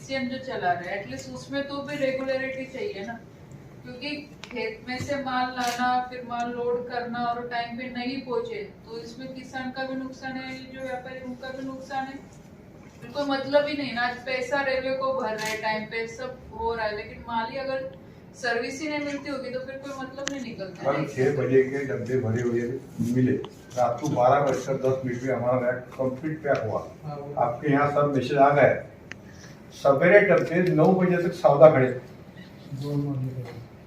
BCN जो चला रहे हैं एटलीस्ट उसमें तो भी रेगुलरिटी चाहिए ना, क्योंकि खेत में से माल लाना फिर माल लोड करना और टाइम पे नहीं पहुंचे तो इसमें किसान का भी नुकसान है, जो व्यापारी उनका भी नुकसान है। फिर कोई मतलब ही नहीं ना, आज पैसा रेलवे को भर रहा है, टाइम पे सब हो रहा है, लेकिन माल ही अगर सर्विस ही नहीं मिलती होगी तो फिर कोई मतलब नहीं निकलता। कल 6 बजे के डब्बे भरे हुए मिले, रात को 12:10 पे हमारा रैक कंप्लीट पैक हुआ। आपके यहाँ सब मैसेज आ गए। सवेरे डब्बे 9 बजे तक सौदा खड़े,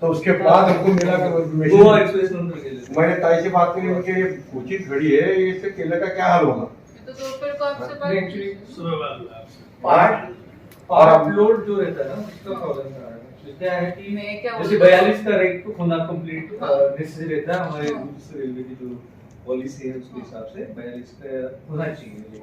तो उसके बाद हमको मिला मैंने ताई से बात की, उनके उचित घड़ी है, इससे केले का क्या हाल होगा। तो दोपहर को आपसे और अपलोड जो रहता है ना उसका प्रॉब्लम क्या है कि जैसे 42 का रेट तो होना कंप्लीट नेसेसरी रहता है हमारे रेलवे की जो पॉलिसी है उसके हिसाब से 42 का होना चाहिए।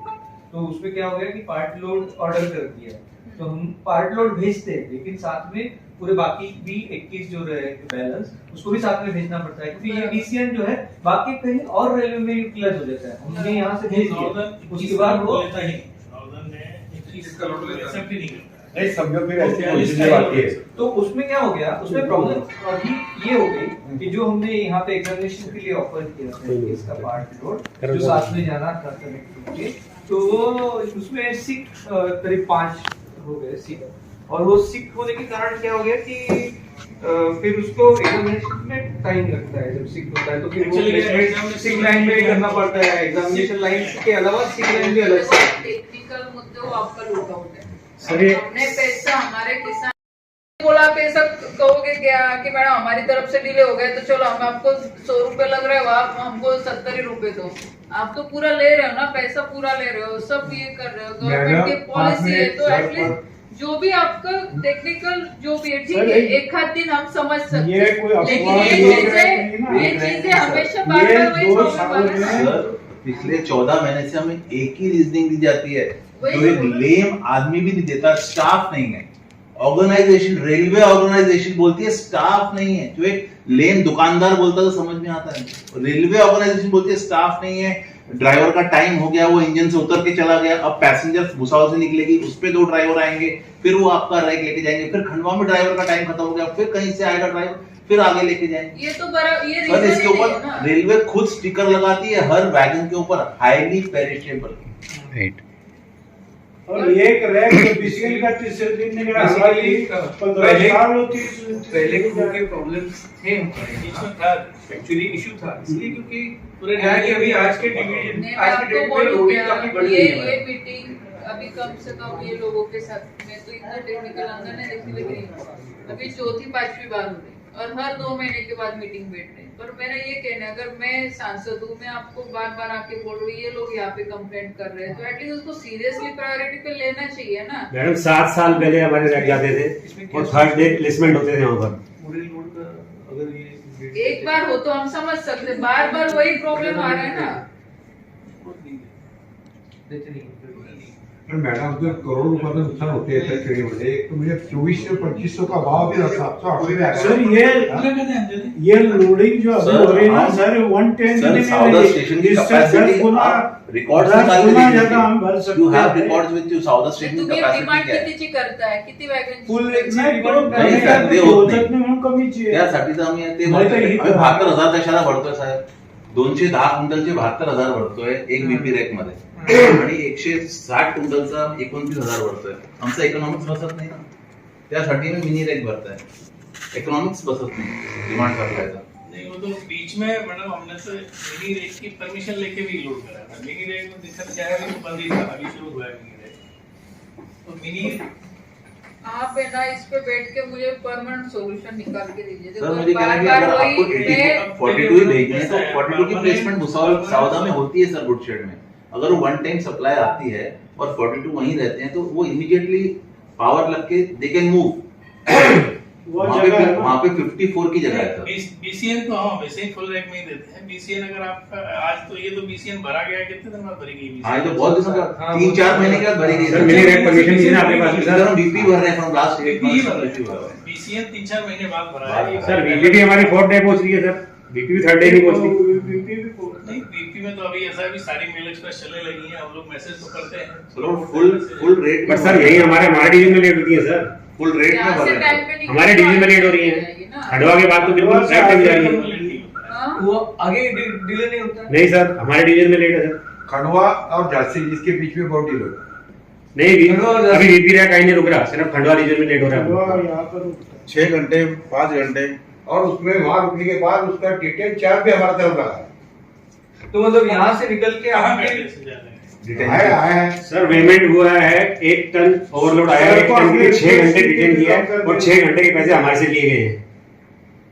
तो उसमें क्या हो गया कि पार्ट लोड ऑर्डर कर दिया, तो हम पार्ट लोड भेजते हैं लेकिन साथ में पूरे बाकी भी 21 जो रहे बैलेंस उसको भी साथ में भेजना पड़ता है, क्योंकि ये बीसीएन जो है बाकी कहीं और रेलवे में यूटिलाइज हो जाता है। हमने यहाँ से भेज दिया, उसके बाद वो नहीं समझो फिर ऐसी पोजीशन आती है। तो उसमें क्या हो गया, उसमें प्रॉब्लम अभी ये हो गई कि जो हमने यहाँ पे एग्जामिनेशन के लिए ऑफर किया था इसका पार्ट लोड जो साथ में जाना था कनेक्ट के, तो वो उसमें सिक करीब 5 हो गए सिक, और वो सिक होने के कारण क्या हो गया कि फिर उसको एग्जामिनेशन में टाइम लगता है। जब सिक होता है तो फिर वो सिक लाइन में करना पड़ता है, एग्जामिनेशन लाइन के अलावा सिक लाइन भी अलग से। टेक्निकल मुद्दे वो आपका लूट आउट है। हमने पैसा हमारे किसान बोला आप ऐसा कहोगे क्या कि मैडम हमारी तरफ से डिले हो गया तो चलो हम आपको 100 रुपए लग रहे हो, आप हमको 70 रुपए दो। आप तो पूरा ले रहे हो ना, पैसा पूरा ले रहे हो, सब ये कर रहे हो, गवर्नमेंट की पॉलिसी है, तो एटलीस्ट जो भी आपका टेक्निकल जो भी है ठीक है, एक आध दिन हम समझ सकते हैं, लेकिन ये चीजें हमेशा बार बार वही प्रॉब्लम है। पिछले 14 महीने से हमें एक ही रीजनिंग दी जाती है जो एक लेम आदमी भी नहीं देता, स्टाफ नहीं है। ऑर्गेनाइजेशन, रेलवे ऑर्गेनाइजेशन बोलती है स्टाफ नहीं है, जो एक लेम दुकानदार बोलता तो समझ में आता है। रेलवे ऑर्गेनाइजेशन बोलती है स्टाफ नहीं है, ड्राइवर का टाइम हो गया, वो इंजन से उतर के चला गया, अब पैसेंजर भुसावल से निकलेगी, उस पे 2 ड्राइवर आएंगे, फिर वो आपका रैक लेके जाएंगे, फिर खंडवा में ड्राइवर का टाइम खत्म हो गया, फिर कहीं से आएगा ड्राइवर, फिर आगे लेके जाएंगे। ये तो बड़ा ये सर रीजन इसके ऊपर रेलवे खुद स्टिकर लगाती है हर वैगन के ऊपर, हाईली पेरिशेबल। राइट। और एक रैक जो बीसीएल का 30 दिन निकला, हमारी 15 साल होती है। पहले के प्रॉब्लम्स थे हमारे बीच में था, एक्चुअली इशू था इसलिए क्योंकि पूरे कि अभी आज के डिवीजन आज के डेट में लोडिंग काफी बढ़ गई है। ये मीटिंग अभी कम से कम ये लोगों के साथ में तो इतना टेक्निकल अंदर नहीं देखने लग रही, अभी 4थी-5वीं बार हो रही और हर 2 महीने के बाद मीटिंग बैठ रही। पर मेरा ये कहना है, अगर मैं सांसद हूँ, मैं आपको बार बार आके बोल रही हूँ ये लोग यहाँ पे कंप्लेंट कर रहे हैं, तो एटलीस्ट उसको सीरियसली प्रायोरिटी पे लेना चाहिए ना। मैडम 7 साल पहले हमारे रख जाते थे और थर्ड डे प्लेसमेंट होते थे वहाँ पर। पूरे लोड का अगर ये एक बार हो तो हम समझ सकते, बार बार वही प्रॉब्लम आ रहा है ना। मैडम तो करोड़ों रुपए का नुकसान होते हैं सर ट्रेन में। एक तो मुझे 2400-2500 का भाव भी 780 सर ये लोडिंग जो अभी हो रही है ना सर 110 सर साउदा स्टेशन की कैपेसिटी आप रिकॉर्ड्स निकाल के देखिए, you have records with you. Sauda station की तुम्ही कैपेसिटी डिमांड क्या है? कितीची करताय, किती वॅगन फुल नाही सर, ते होत नाही. म्हणून कमीची आहे त्यासाठी तर आम्ही ते नाही तर ही- 72,000 कशाला भरतोय साहेब? 210 क्विंटलचे 72,000 भरतोय एक बीपी रॅक मध्ये, आणि 160 क्विंटलचा 29,000 भरतोय. आमचा इकॉनॉमिक्स बसत नाही ना, त्यासाठी मी मिनी रॅक भरताय. इकॉनॉमिक्स बसत नाही डिमांड सप्लायचा. नहीं, वो तो बीच में मैडम हमने तो मिनी रेक की परमिशन लेके भी लोड करा था। मिनी रेक में दिक्कत क्या है, वो बंद ही था, अभी शुरू हुआ है मिनी रेक। तो मिनी आप है ना इस पे बैठ के मुझे परमानेंट सॉल्यूशन निकाल के दीजिए। सर मुझे कहना है कि अगर आपको 42 ही भेजनी है तो 42 की प्लेसमेंट भुसावल सावदा में होती है सर, गुड शेड में। अगर वो 1 टाइम सप्लाई आती है और 42 वहीं रहते हैं तो वो इमीडिएटली पावर लग के दे कैन मूव। वहाँ पे 54 की जगह है सर। बीसीएन तो हम वैसे ही फुल रैक में ही देते हैं। बीसीएन अगर आपका आज तो ये तो बीसीएन भरा गया, कितने दिन बाद भरी गई? हाँ, तो बहुत दिनों का 3-4 महीने के बाद भरी गई सर। मिनी रैक परमिशन नहीं है आपके पास सर, हम बीपी भर रहे हैं फ्रॉम लास्ट वीक। बीसीएन 3-4 महीने बाद भरा है सर। बीपी हमारी 4th डे पहुंच रही है सर, बीपी भी 3rd डे नहीं पहुंचती। नहीं, बीपी में तो अभी ऐसा है भी सारी मेल एक्सप्रेस चलने लगी है, हम लोग मैसेज तो करते हैं। चलो फुल रेट बट सर यही हमारे डिवीजन में लेट होती है सर, फुल रेट में यहाँ भर से रहे टाइम हैं। पे निकल हमारे डिवीजन में लेट हो रही है, जाएगी ना। खंडवा के बाद तो बिल्कुल राइट टाइम जा रही है। हाँ? वो आगे डिले नहीं होता है? नहीं सर, हमारे डिवीजन में लेट है सर। खंडवा और झांसी इसके बीच में बहुत डिले नहीं खंडवा और अभी वीपी रहा कहीं नहीं रुक रहा, सिर्फ खंडवा डिवीजन में लेट हो रहा है। यहाँ पर रुकता है। 6 घंटे 5 घंटे और उसमें वहां रुकने के बाद उसका डिटेल चार्ज भी हमारा तरफ लगा है। तो मतलब यहाँ से निकल के कहाँ आपके बैठे से जाते हैं? आए हैं सर पेमेंट हुआ है, 1 टन ओवरलोड आया है, 1 टन के लिए 6 घंटे डिटेन किया है और 6 घंटे के पैसे हमारे से लिए गए हैं।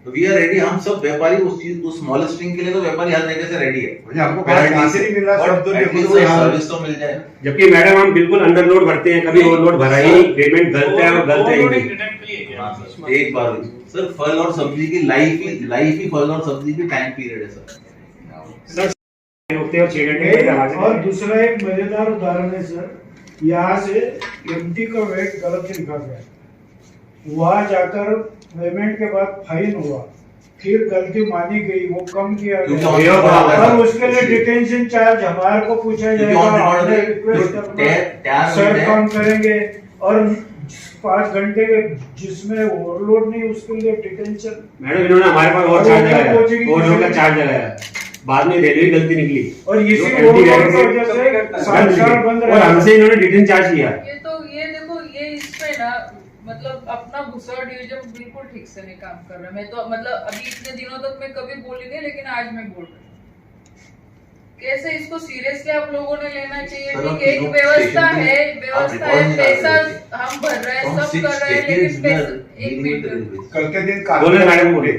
तो वी आर रेडी, हम सब व्यापारी उस चीज उस स्मॉल स्ट्रिंग के लिए तो व्यापारी हर जगह से रेडी है। मुझे हमको गारंटी से नहीं मिल रहा, सब तो एटलीस्ट देखो यहाँ सर्विस तो मिल जाए। जबकि मैडम हम बिल्कुल अंडरलोड भरते हैं, कभी ओवरलोड भरा ही नहीं, पेमेंट गलत है और गलत है ही ओवरलोडिंग नहीं। डिटेक्ट के लिए क्या? हाँ, एक बार सर फल और सब्जी की लाइफ ही फल और सब्जी की टाइम पीरियड है सर। सर रुकते हैं और 6 घंटे के पैसे हमारे से और लिए। दूसरा एक मजेदार उदाहरण है सर, यहाँ से एमटी का वेट गलत लिखा गया, वहाँ जाकर पेमेंट के बाद फाइन हुआ, फिर गलती मानी गई, वो कम किया क्योंकि गया on record आ गया और सर। उसके लिए डिटेंशन चार्ज हमारे को पूछा क्योंकि जाएगा, on record हमने है, रिक्वेस्ट जो करना, tag सर है। काम करेंगे और 5 घंटे के जिसमें ओवरलोड नहीं उसके लिए डिटेंशन। मैडम इन्होंने हमारे पास और और चार्ज वो क्या लगाया, पहुंचेगी ओवरलोड का किसी- चार्ज लगाया, बाद में रेलवे की गलती निकली और इसी जो ओवरलोड empty की रहने वजह से से साल बंद और रहा। हमसे इन्होंने डिटेन चार्ज लिया। ये तो ये देखो ये इसमें ना मतलब अपना भूसा डिवीजन बिल्कुल ठीक से नहीं काम कर रहा। मैं तो मतलब अभी इतने दिनों तक मैं कभी बोली नहीं, लेकिन आज मैं बोल रही हूँ। कैसे इसको सीरियसली आप लोगों ने लेना चाहिए। सर, ठीक है, एक तीनों व्यवस्था स्टेशन है, पे आप व्यवस्था रिकॉर्ड है, नहीं पैसा डाल रहे हम भर रहे हैं, From सब 6 कर रहे हैं, decades लेकिन we are पैसा एक dealing with मिनट railways. कल के दिन बोले मैडम बोले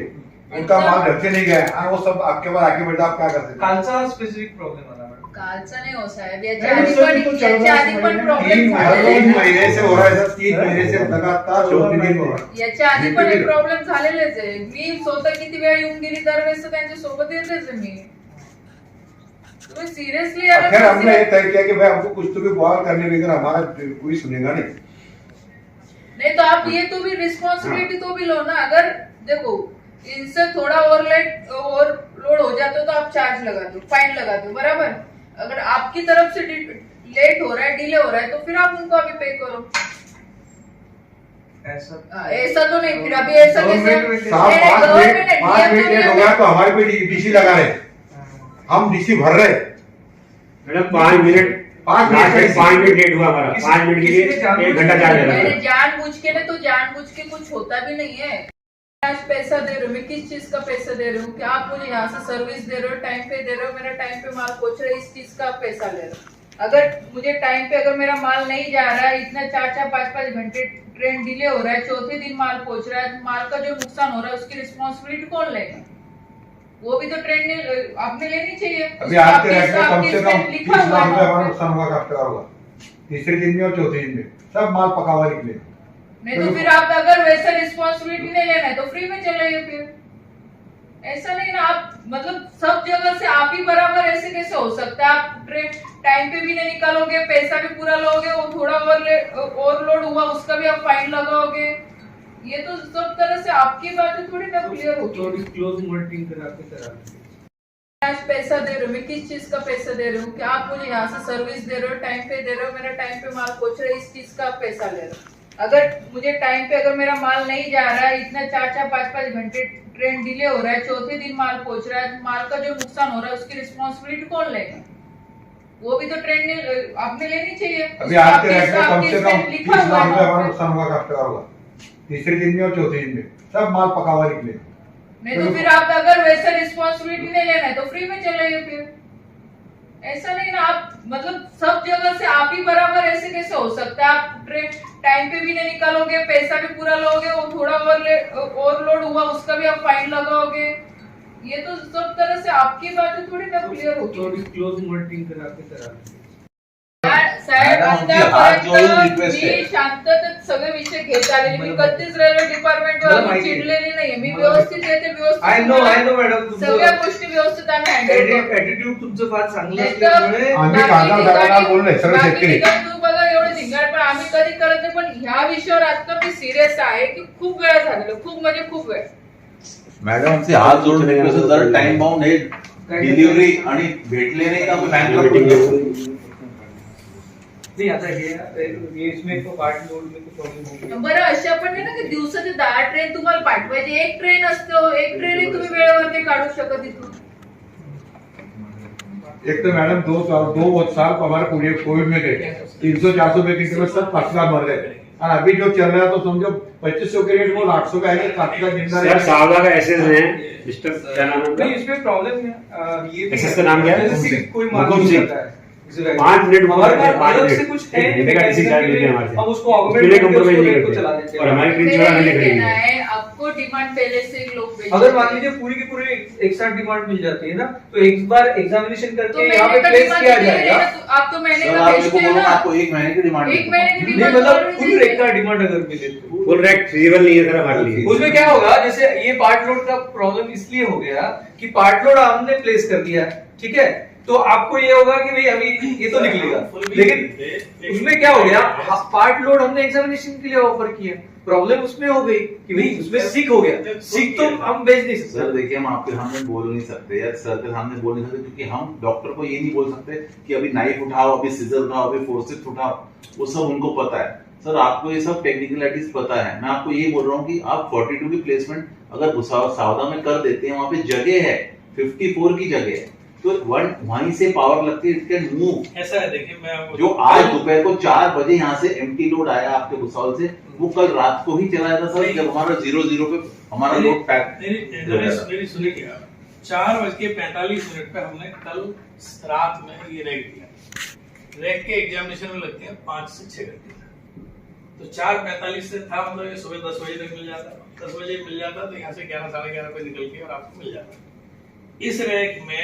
उनका माल रखते नहीं गए और वो सब आपके बाद आके बैठा, आप क्या करते हैं? कालचा स्पेसिफिक प्रॉब्लेम आला मॅडम. कालचा नाही हो साहेब, नाही, याच्या आधी सर, पण तो चल रहा याच्या है आधी पण महिने. प्रॉब्लेम तीन झालेले महीने से हो रहा है सर, 3 महीने से लगातार 4 दिन हो रहा है। याच्या आधी पण एक प्रॉब्लेम झालेलेच आहे. मी स्वतः किती वेळा येऊन गेली, दरवेळेस तर त्यांच्या सोबत येतेच आहे मी. तुम्ही सिरियसली खैर हमने ये तय किया कि भाई हमको कुछ तो भी बवाल करने बगैर हमारा कोई सुनेगा नहीं। नहीं तो आप ये तो भी रिस्पॉन्सिबिलिटी तो भी लो ना। अगर देखो इनसे थोड़ा ओवरलोड हो जाता तो आप चार्ज लगा दो, फाइन लगा दो, बराबर। अगर आपकी तरफ से लेट हो रहा है, डिले हो रहा है, तो फिर आप उनको अभी पे करो। ऐसा तो नहीं, फिर अभी ऐसा कैसे? साहब नहीं, 5 गवर्नमेंट मिनट है, 5 नियम मिनट तो लेट हो नियम गया है। तो हमारे पे डीसी लगा रहे हैं। हम डीसी भर रहे हैं। Madam 5 minute 5 minute 5 minute late हुआ हमारा, 5 मिनट के लिए 1 घंटा चार्ज लगा। मैंने जानबूझ के ना, तो जानबूझ के कुछ होता भी नहीं है। कैश पैसा दे रहे हो, मैं किस चीज का पैसा दे रही हूँ? कि आप मुझे यहाँ से सर्विस दे रहे हो, टाइम पे दे रहे हो, मेरा टाइम पे माल पहुंच रहा है, इस चीज का आप पैसा ले रहे हो। अगर मुझे टाइम पे अगर मेरा माल नहीं जा रहा है, इतना 4-4, 5-5 घंटे ट्रेन डिले हो रहा है, चौथे दिन माल पहुंच रहा है, माल का जो नुकसान हो रहा है उसकी रिस्पॉन्सिबिलिटी कौन लेगा? वो भी तो ट्रेन ने आपने लेनी चाहिए। अभी आज के रैक में कम आपके से इसमें कम 30 लिखा हुआ लाख रुपए है। हमारा नुकसान होगा, काफी होगा। तीसरे दिन में और चौथे दिन में सब माल पका हुआ निकले। नहीं तो फिर आप अगर वैसा रिस्पॉन्सिबिलिटी नहीं लेना है तो फ्री में चलाइए फिर। ऐसा नहीं ना, आप मतलब सब जगह से आप ही बराबर ऐसे कैसे हो सकता है? आप ट्रेन टाइम पे भी नहीं निकालोगे, पैसा भी पूरा लोगे, वो थोड़ा ओवरलोड हुआ उसका भी आप फाइन लगाओगे। ये तो सब तरह से आपकी बातें थोड़ी ना क्लियर होगी। थोड़ी क्लोज मॉनिटरिंग करा के करा. कैश पैसा दे रहे हो, मैं किस चीज का पैसा दे रही हूँ? कि आप मुझे यहाँ से सर्विस दे रहे हो, टाइम पे दे रहे हो, मेरा टाइम पे माल पहुंच रहा है, इस चीज का आप पैसा ले रहे हो। अगर मुझे टाइम पे अगर मेरा माल नहीं जा रहा है, इतना 4-4, 5-5 घंटे ट्रेन डिले हो रहा है, चौथे दिन माल पहुंच रहा है, माल का जो नुकसान हो रहा है उसकी रिस्पॉन्सिबिलिटी कौन लेगा? वो भी तो ट्रेन ने आपने लेनी चाहिए। अभी आज के रैक में कम आपके से इसमें कम 30 लिखा हुआ लाख रुपए हमारा है। नुकसान होगा, काफी होगा। तीसरे दिन में और चौथे दिन में सब माल पका हुआ निकले। नहीं तो फिर आप अगर वैसा रिस्पॉन्सिबिलिटी नहीं लेना है तो फ्री में चलाइए फिर। ऐसा नहीं ना, आप मतलब सब जगह से आप ही बराबर ऐसे कैसे हो सकता है? आप ट्रेन टाइम पे भी नहीं निकालोगे, पैसा भी पूरा लोगे, वो थोड़ा ओवरलोड हुआ उसका भी आप फाइन लगाओगे। ये तो सब तरह से आपकी बातें थोड़ी ना क्लियर होगी। थोड़ी क्लोज मॉनिटरिंग करा के करा. साहेब मॅडम, आमची हात जोडून आतापर्यंत request आहे. मी शांततेत सगळे विषय घेत आलेले, मी कधीच रेल्वे डिपार्टमेंटवर मला माहिती आहे. चिडलेली नाहीये. मी व्यवस्थित येते, आय नो व्यवस्थित मॅडम, सगळ्या गोष्टी व्यवस्थित आम्ही हँडल करतो. ऍटिट्यूड तुमचं फार चांगलं नाही असल्यामुळे तर आम्ही बाकी कागदावर ठिकाणी- कागदावर बोललोय, सगळे बाकी शेतकरी. ठिकाणी तुम्ही बघा एवढं धिंगाण, पण आम्ही कधी करत नाही. पण ह्या विषयावर आता मी सिरियस आहे की खूप वेळ झालेलं, खूप म्हणजे खूप वेळ. मॅडम आमचे हात जोडून request आहे, जर टाइम बाउंड हे डिलिव्हरी आणि भेटले नाही का बँक नाही आता हे इसमें तो पार्ट लोड में तो प्रॉब्लम होगी. बरं अशा पण नाही ना की दिवसाचे 10 ट्रेन तुम्हाला पाठवायची, एक ट्रेन असतो, एक ट्रेन तुम्ही वेळेवर नाही काढू शकत इथून. एक तो मैडम 2 साल हमारे पूरे कोविड में गए 300-400 वैकेंसी में सब 5 लाख भर गए और अभी जो चल रहा है तो समझो 2500 के रेट वो 800 का है 7 का जिंदा सर सावला का एसएस है मिस्टर क्या नाम है नहीं इसमें प्रॉब्लम है ये एसएस का नाम क्या है? जैसे कोई हुकुम मालूम सिंह। करता है 5 मिनट हमारे पास पाँच अलग मिनट से कुछ है हिंदी का किसी चार्ज नहीं है हमारे से अब उसको उसके लिए compromise नहीं को करते। चला देते और हैं. हमारी ट्रेन मेरा चौराहा ये नहीं कहना करेगी है आपको डिमांड पहले से लोग भेज अगर देते मान हैं। लीजिए पूरी की पूरी एक साथ डिमांड मिल जाती है ना तो एक बार एग्जामिनेशन तो करके यहाँ पे महीने का प्लेस डिमांड किया दे रहे जाएगा. हैं ना, तो आप तो महीने सर का आप मेरे भेजते को हैं बोलो ना, आपको 1 महीने की डिमांड एक महीने की नहीं डिमांड मतलब already फुल दी रेट का है। डिमांड अगर मिले तो फुल रैक फिजिबल नहीं है सर हमारे लिए उसमें क्या होगा, जैसे ये पार्ट लोड का प्रॉब्लम इसलिए हो गया कि पार्ट लोड हमने प्लेस कर दिया, ठीक है, तो आपको ये होगा कि भाई अभी ये तो निकलेगा, लेकिन उसमें क्या हो गया, पार्ट लोड हमने एग्जामिनेशन के लिए ऑफर किया, प्रॉब्लम उसमें हो गई कि भाई उसमें सिक हो गया, सिक तो हम भेज नहीं सकते. सर देखिए हम आपके सामने बोल नहीं सकते या सर के सामने बोल नहीं सकते क्योंकि हम डॉक्टर को ये नहीं बोल सकते कि अभी नाइफ उठाओ, अभी सीजर उठाओ, अभी फोर्सेप्स उठाओ, वो सब उनको पता है. सर आपको ये सब टेक्निकलिटीज पता है. मैं आपको ये बोल रहा हूँ कि आप 42 की प्लेसमेंट अगर सावधा में कर देते हैं, वहां पे जगह है, 54 की जगह है, तो वहीं से पावर लगती है, इट कैन मूव. ऐसा है देखिए मैं आपको जो आज दोपहर को 4 बजे यहाँ से एम्प्टी लोड आया आपके भुसावल से, वो कल रात को ही चला था सर, जब हमारा 0-0 पे हमारा लोड पैक. मेरी सुनिए आप 4:45 पे हमने कल रात में ये रैक दिया. रैक के एग्जामिनेशन में लगते हैं 5 से 6 घंटे, तो 4:45 से था मतलब ये सुबह 10 बजे तक मिल जाता. 10 बजे मिल जाता तो यहाँ से 11-11:30 पे निकल के और आपको मिल जाता. इस रैक में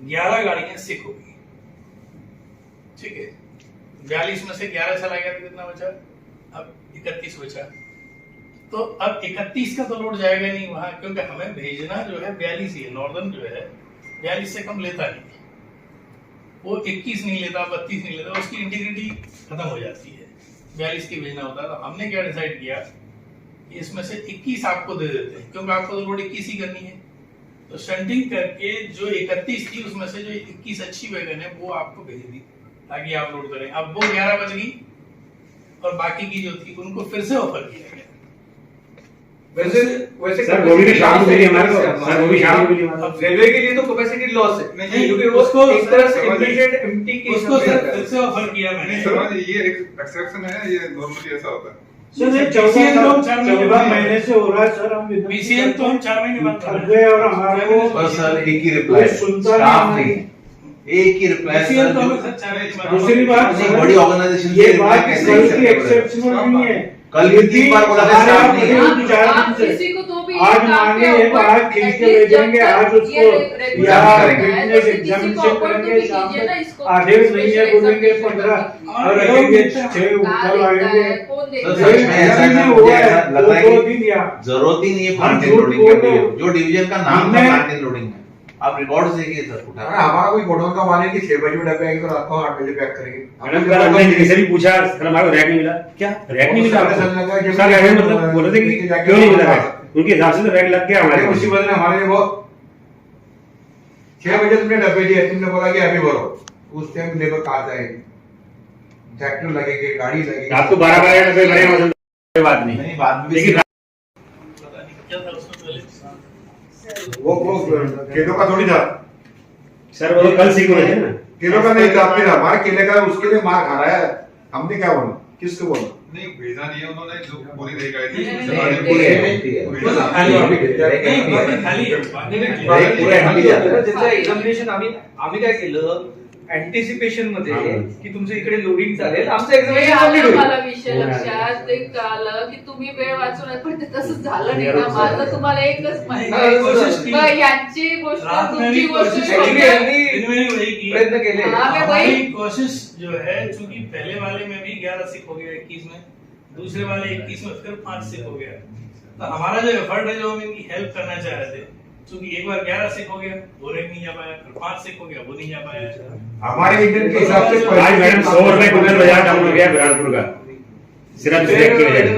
11 गाड़ियां सिक हो गई, ठीक है, 42 में से 11 चला गया तो कितना बचा, अब 31 बचा. तो अब 31 का तो लोड जाएगा नहीं वहां, क्योंकि हमें भेजना जो है 42 ही है. नॉर्दर्न जो है 42 से कम लेता नहीं, वो 21 नहीं लेता, 32 नहीं लेता, उसकी इंटीग्रिटी खत्म हो जाती है. 42 की भेजना होता है. तो हमने क्या डिसाइड किया कि इसमें से 21 आपको दे देते हैं, क्योंकि आपको तो लोड 21 ही करनी है. तो शंटिंग करके जो 31 थी उसमें से जो 21 अच्छी वैगन है वो आपको भेज दी ताकि आप लोड करें. अब वो 11 बज गई और बाकी की जो थी उनको फिर से ऑफर किया गया. वैसे सर वो भी शाम को मिली हमारे को, सर वो भी शाम को मिली हमारे अब रेलवे के लिए तो कैपेसिटी लॉस है नहीं, क्योंकि वो उसको एक तरह से समझ- इम्प्लीटेड एम्प्टी के उसको हिसाब से सर रहता है. फिर से ऑफर किया मैंने. सर ये एक एक्सेप्शन है, ये नॉर्मली ऐसा होता है. सर ये PCM तो हम 4 महीने 14 महीने से हो रहा है सर. हम इधर PCM तो हम 4 महीने बाद कर थक रहे गए हैं. और हमारे को पर सर एक ही रिप्लाई, कोई सुनता नहीं स्टाफ हमारी. नहीं, एक ही रिप्लाई. PCM तो हमें सर 4 महीने बाद. दूसरी बात इतनी सर, बड़ी ऑर्गेनाइजेशन ये से बात reply कैसे कल accept की करेगा? एक्सेप्शनल नहीं है. कल भी 3 बार बोला था हमारे स्टाफ यहाँ नहीं बड़े है. उन 4 आप दिन से किसी को तो भी आज एक काम मांगे पे हैं तो offer आज खींच के at least भेजेंगे, जब आज तक उसको ये या regular फिटनेस है, तो किसी को एग्जामिनेशन offer तो करेंगे, भी शाम कीजिए ना तक इसको. आदेश नहीं है, Special बोलेंगे examination 15 करने और के लिए. रखेंगे 6 कहाँ कल देता आएंगे. है, कौन सर, देता सच में है? ऐसा नहीं है, हुआ मुझे है, ऐसा लगता है दो कि दिन या जरूरत ही नहीं है हम प्लांट झूठ लोडिंग बोल करने रहे की. हो. जो डिवीजन का नाम था हमने- प्लांट लोडिंग है, आप रिकॉर्ड देखिए सर उठा. अरे हमारा कोई गोडाउन का माल है कि 6 बजे में डब्बे आएंगे तो रात को 8 बजे पैक करेंगे. मैडम कल हमने किसी भी पूछा सर हमारे को रैक नहीं मिला, क्या रैक नहीं मिला आपको? सर ऐसे मतलब बोल रहे थे कि क्यों नहीं मिला रैक, उनके हिसाब से तो रैक लग गया हमारे उसी बदले हमारे लिए वो 6 बजे तुमने डब्बे दिए, तुमने बोला कि अभी भरो. उस टाइम लेबर कहाँ जाएगी, ट्रैक्टर लगेंगे, गाड़ी लगेगी. आपको 12-12 डब्बे भरे हैं, मतलब कोई बात नहीं. नहीं बाद में लेकिन पता नहीं क्या था उसमें पहले. वो केलों का थोड़ी था, सर वो तो कल सीख रहे थे ना. केलों का नहीं था, फिर हमारा केले का उसके लिए मार खा रहा है. हमने क्या बोला, किसको बोला? नहीं भेजा नहीं है उन्होंने, जो पूरी रही गई नहीं, थी. नहीं, हमारी नहीं, पूरी नहीं, है. नहीं, पूरी नहीं, है. खाली नहीं, बाकी खाली है. बाकी नहीं, नहीं. पुरे एम्प्टी जातं. त्याचं एक्झामिनेशन आम्ही काय केलं अँटिसिपेशन मध्ये की तुमचं इकडे लोडिंग चालेल, आमचं हे एक्झामिनेशन आलं कंप्लीट मला होईल. विषय लक्षात, ते कळालं की तुम्ही वेळ वाचवणार, पण ते तसंच झालं नाही ना. माझं तुम्हाला एकच माहिती नाही, कोशिश की. आहे. यांची गोष्ट रात में तुमची भी गोष्ट कोशिश Actually, वेगळी. यांनी दिन में भी वही की. प्रयत्न केले. हाँ, मैं वही- हमारी कोशिश जो है, चूंकि पहले वाले में भी 11 सिक हो गया 21 में, दूसरे वाले 21 में फिर 5 सिक हो गया. तो हमारा जो एफर्ट है, जो हम इनकी हेल्प करना चाह रहे थे, चूंकि एक बार 11 सिक हो गया वो रेक नहीं जा पाया, फिर 5 सिक हो गया वो नहीं जा पाया. हमारे इंडियन के हिसाब से आज मैडम 100 रुपए कुंटल बाजार डाउन हो गया बुरहानपुर का, सिर्फ इस रैक की वजह से.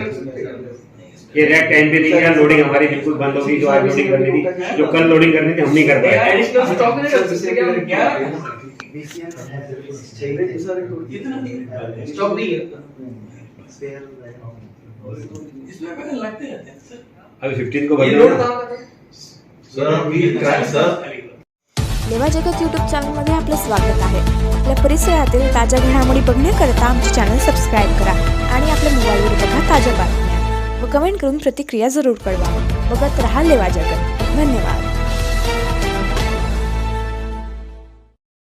इस ये रैक टाइम पे नहीं है, लोडिंग हमारी बिल्कुल बंद होगी। जो आज लोडिंग करनी थी, जो कल लोडिंग करनी थी, हम नहीं कर पाए। एडिशनल स्टॉक नहीं रख सकते क्या? क्या इतना नहीं स्टॉक नहीं है इसमें पैसे लगते रहते हैं सर। अभी 15 को ये भरना लोड है ना। कहाँ का था? Sir we try sir. लेवा जगत यूट्यूब चॅनलमध्ये आपलं स्वागत आहे। आपल्या परिसरातील ताज्या घडामोडी बघण्याकरता आमचे चॅनल सबस्क्राईब करा आणि आपल्या मोबाईलवर बघा ताज्या बातम्या व कमेंट करून प्रतिक्रिया जरूर कळवा। बघत रहा लेवा जगत। धन्यवाद।